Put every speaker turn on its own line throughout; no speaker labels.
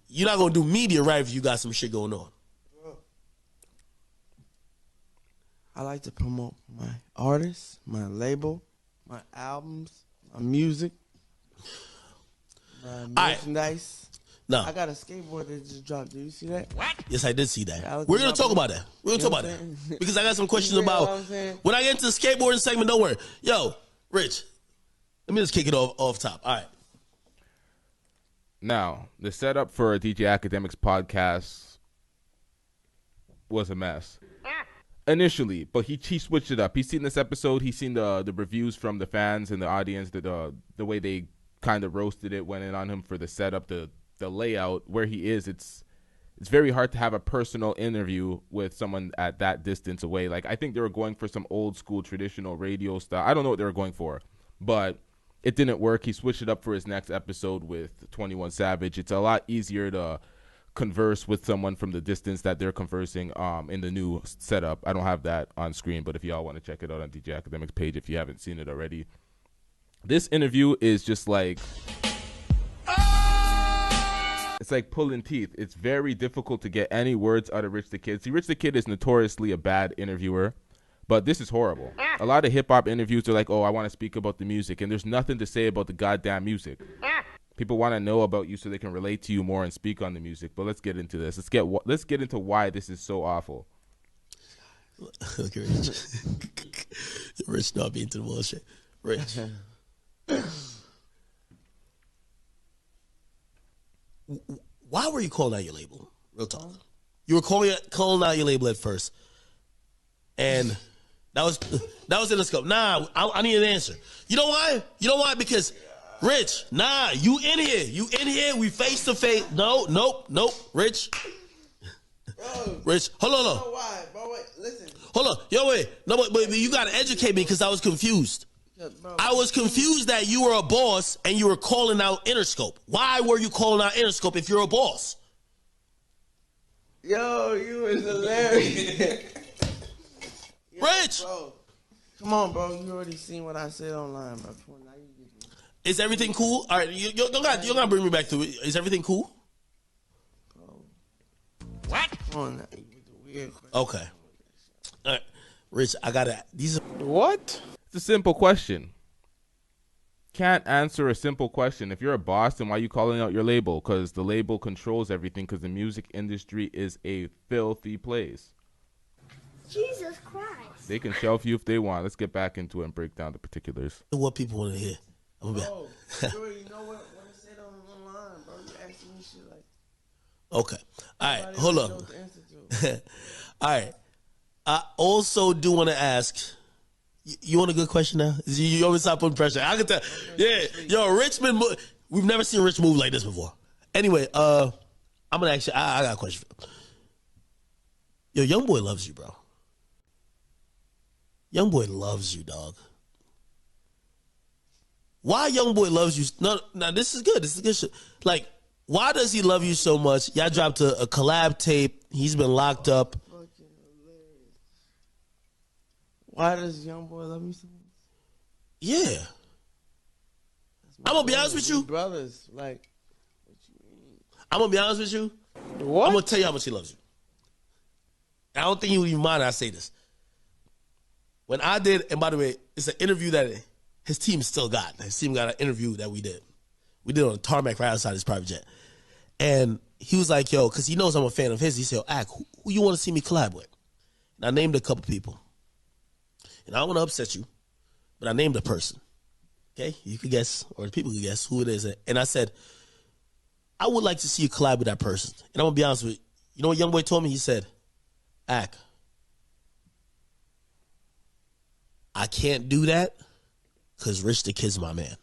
You're not gonna do media right if you got some shit going on.
I like to promote my artists, my label, my albums, my music, my merchandise.
No.
I got a skateboard that just dropped. Do you see that?
What? Yes, I did see that.
Yeah,
We're going to talk about that. We're going to talk about that. Because I got some questions about... When I get into the skateboarding segment, don't worry. Yo, Rich, let me just kick it off top. All right.
Now, the setup for a DJ Akademiks podcast was a mess. Initially, but he switched it up. He's seen this episode. He's seen the reviews from the fans and the audience, the way they kind of roasted it, went in on him for the setup, the layout, where he is. It's very hard to have a personal interview with someone at that distance away. Like, I think they were going for some old school traditional radio style. I don't know what they were going for, but it didn't work. He switched it up for his next episode with 21 Savage. It's a lot easier to converse with someone from the distance that they're conversing in the new setup. I don't have that on screen, but if y'all want to check it out on DJ Akademiks page if you haven't seen it already. This interview is just like, it's like pulling teeth. It's very difficult to get any words out of Rich the Kid. See, Rich the Kid is notoriously a bad interviewer, but this is horrible. A lot of hip-hop interviews are like, oh, I want to speak about the music, and there's nothing to say about the goddamn music. People want to know about you so they can relate to you more and speak on the music. But let's get into this. Let's get into why this is so awful.
Look at Rich. Rich not being to the bullshit. Rich. Why were you calling out your label? Real talk. You were calling out your label at first, and that was in the scope. Nah, I need an answer. You know why? Because Rich, nah, you in here. We face to face. Nope. Rich.
Bro,
Rich, hold on.
I don't know why, bro. Wait, listen.
Hold on. Yo, wait. No, but you got to educate me because I was confused.
Bro,
I was confused that you were a boss and you were calling out Interscope. Why were you calling out Interscope if you're a boss?
Yo, you was hilarious.
Rich!
Bro, come on, bro. You already seen what I said online, bro. Come on, now you get me.
Is everything cool? All right, you don't got to bring me back to it. Is everything cool?
Bro.
What?
Come on now. You with the weird question.
Okay. All right. Rich, I got to... These are...
What? It's a simple question. Can't answer a simple question. If you're a boss, then why are you calling out your label? Because the label controls everything, because the music industry is a filthy place.
Jesus Christ.
They can shelf you if they want. Let's get back into it and break down the particulars.
What people want to hear.
Bro, you know what I said online, bro? You asking me shit like...
Okay. All right,
Nobody
hold
knows
up.
what the answer to.
All right. I also do want to ask... You want a good question now? You always stop putting pressure. I can tell. Yeah. Yo, Richmond, we've never seen Rich move like this before. Anyway, I'm going to ask you, I got a question for you. Yo, Youngboy loves you, bro. Youngboy loves you, dog. Why Youngboy loves you? No, this is good. This is good shit. Like, why does he love you so much? Y'all dropped a collab tape. He's been locked up.
Why does Youngboy love me so much?
Yeah. I'm going to be honest with you.
Brothers, like, what you mean?
I'm going to be honest with you.
What?
I'm going to tell you how much he loves you. I don't think you would even mind I say this. When I did, and by the way, it's an interview that his team still got. His team got an interview that we did. We did on a tarmac right outside his private jet. And he was like, yo, because he knows I'm a fan of his. He said, Ak, who you want to see me collab with? And I named a couple people. And I don't want to upset you, but I named a person. Okay? You could guess, or the people could guess who it is. And I said, I would like to see you collab with that person. And I'm going to be honest with you. You know what Youngboy told me? He said, Ak, I can't do that because Rich the Kid's my man.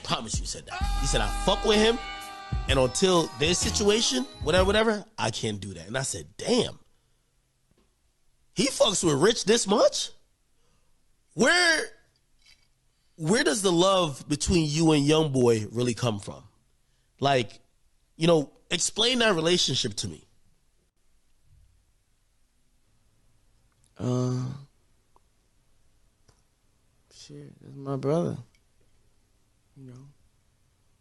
Promise you, he said that. He said, I fuck with him, and until their situation, whatever, I can't do that. And I said, damn. He fucks with Rich this much? Where does the love between you and Youngboy really come from? Like, you know, explain that relationship to me.
Shit, that's my brother. You know,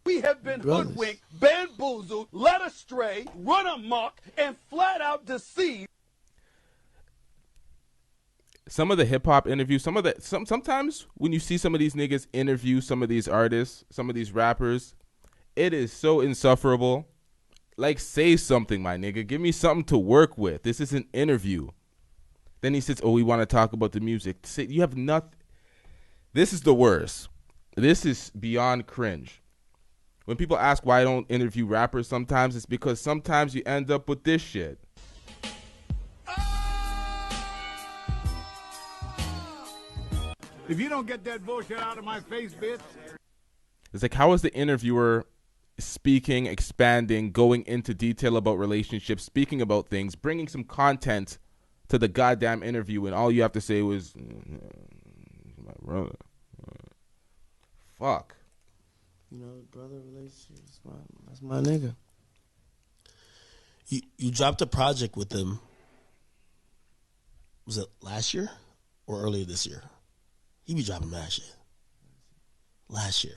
We have been hoodwinked, bamboozled, led astray, run amok, and flat out deceived.
Some of the hip hop interviews, sometimes when you see some of these niggas interview some of these artists, some of these rappers, it is so insufferable. Like, say something, my nigga. Give me something to work with. This is an interview. Then he says, "Oh, we want to talk about the music." Say, you have nothing. This is the worst. This is beyond cringe. When people ask why I don't interview rappers sometimes, it's because sometimes you end up with this shit.
If you don't get that bullshit out of my face, bitch.
It's like, how is the interviewer speaking, expanding, going into detail about relationships, speaking about things, bringing some content to the goddamn interview, and all you have to say was, my brother. Fuck.
You know, brother relationships, that's my nigga.
You dropped a project with them. Was it last year or earlier this year? He be dropping mad shit. Last year.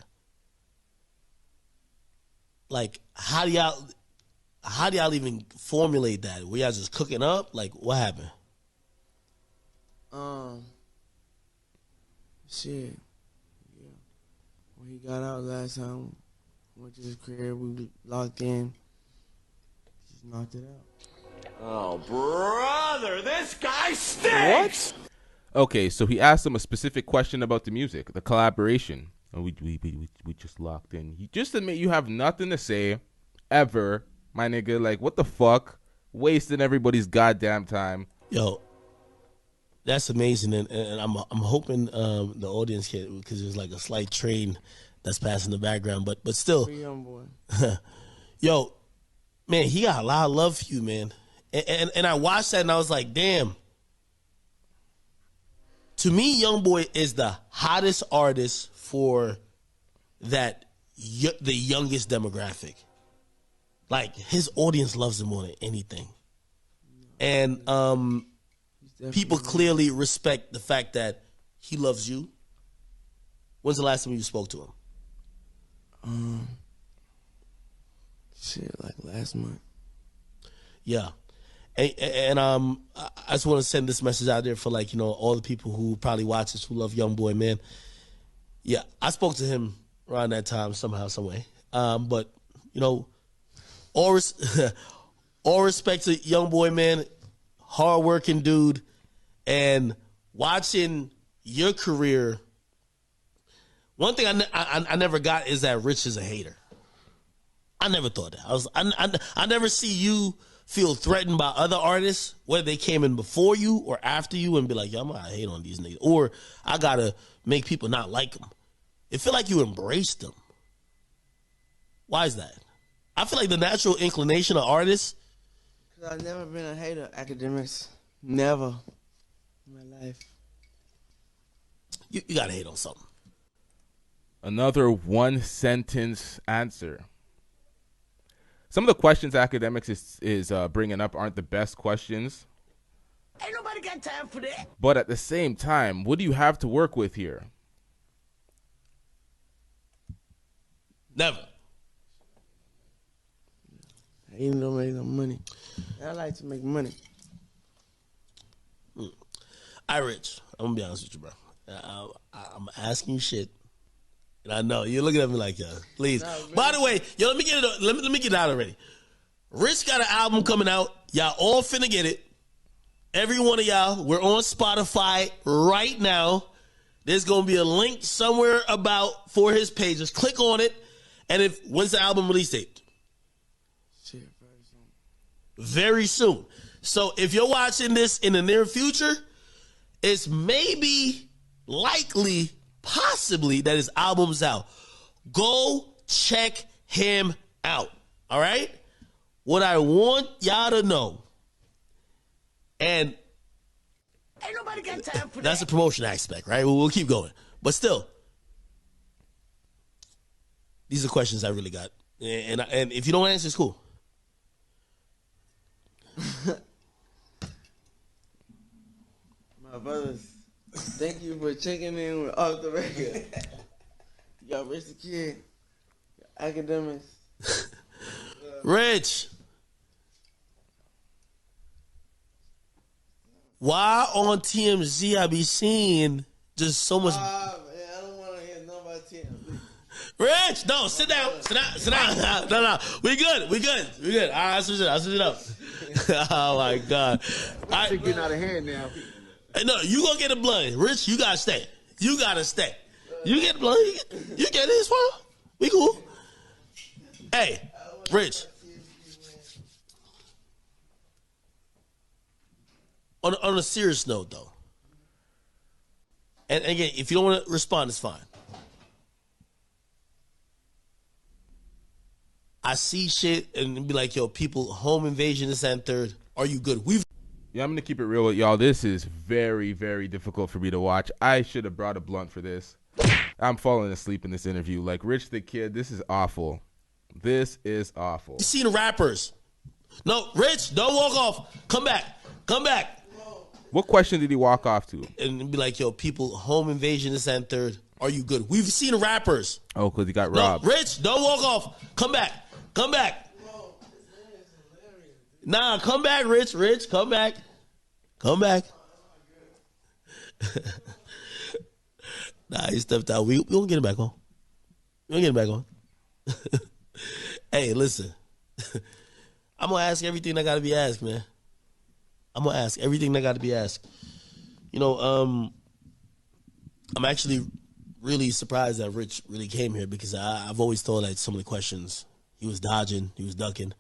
Like, how do y'all even formulate that? Were y'all just cooking up? Like, what happened?
Shit. Yeah. When he got out last time, went to his crib, we locked in. Just knocked it out.
Oh, brother, this guy stinks!
What? Okay, so he asked him a specific question about the music, the collaboration. And we just locked in. You just admit you have nothing to say ever, my nigga. Like, what the fuck? Wasting everybody's goddamn time.
Yo, that's amazing, and I'm hoping the audience can, because there's like a slight train that's passing in the background, but still,
Free young boy.
Yo, man, he got a lot of love for you, man, and I watched that and I was like, damn. To me, YoungBoy is the hottest artist for the youngest demographic. Like, his audience loves him more than anything. And people clearly respect the fact that he loves you. When's the last time you spoke to him?
Shit, like last month.
Yeah. And I just want to send this message out there for, like, you know, all the people who probably watch this who love YoungBoy, man. Yeah, I spoke to him around that time somehow, some way. But, you know, all respect to YoungBoy, man. Hardworking dude. And watching your career, one thing I never got is that Rich is a hater. I never thought that. I never see you feel threatened by other artists, whether they came in before you or after you, and be like, yo, I'm gonna hate on these niggas, or I gotta make people not like them. It feel like you embraced them. Why is that? I feel like the natural inclination of artists.
Cause I've never been a hater, Akademiks. Never in my life.
You gotta hate on something.
Another one sentence answer. Some of the questions Akademiks is bringing up aren't the best questions.
Ain't nobody got time for that.
But at the same time, what do you have to work with here?
Never.
Hating don't make no money. I like to make money.
Rich, I'm gonna be honest with you, bro. I'm asking you shit, and I know you're looking at me like, yo, please. No, by the way, yo, let me get it out already. Rich got an album coming out. Y'all all finna get it. Every one of y'all. We're on Spotify right now. There's gonna be a link somewhere about for his page. Just click on it, and when's the album release date?
Shit, very soon.
Very soon. So if you're watching this in the near future, it's maybe, likely, possibly that his album's out. Go check him out. All right? What I want y'all to know, and
ain't nobody got time for
that's
that.
the promotion aspect, right? We'll keep going. But still, these are questions I really got. And if you don't answer, it's cool.
My brothers, thank you for checking in with Off the Record. Y'all Rich the Kid. Academics.
Rich. Why on TMZ I be seeing just so much?
Man, I don't want to hear nothing about TMZ.
Rich, no, sit down. No. We good. All right, I'll switch it up. Oh my God.
I think getting out of hand now.
Hey, no, you gonna get a blood. Rich, you gotta stay. You get the blood. You get this one. We cool. Hey, Rich. On a serious note, though, and again, if you don't want to respond, it's fine. I see shit and be like, yo, people, home invasion, this and third. Are you good?
Yeah, I'm going to keep it real with y'all. This is very, very difficult for me to watch. I should have brought a blunt for this. I'm falling asleep in this interview. Like, Rich the Kid, this is awful. This is awful.
You seen the rappers. No, Rich, don't walk off. Come back.
What question did he walk off to?
And be like, yo, people, home invasion, this and third. Are you good? We've seen the rappers.
Oh, because he got robbed.
No, Rich, don't walk off. Come back. Nah, come back, Rich, come back. Nah, he stepped out. We gonna get him back on. Hey, listen. I'm gonna ask everything that gotta be asked, man. You know, I'm actually really surprised that Rich really came here because I've always thought that some of the questions he was dodging, he was ducking.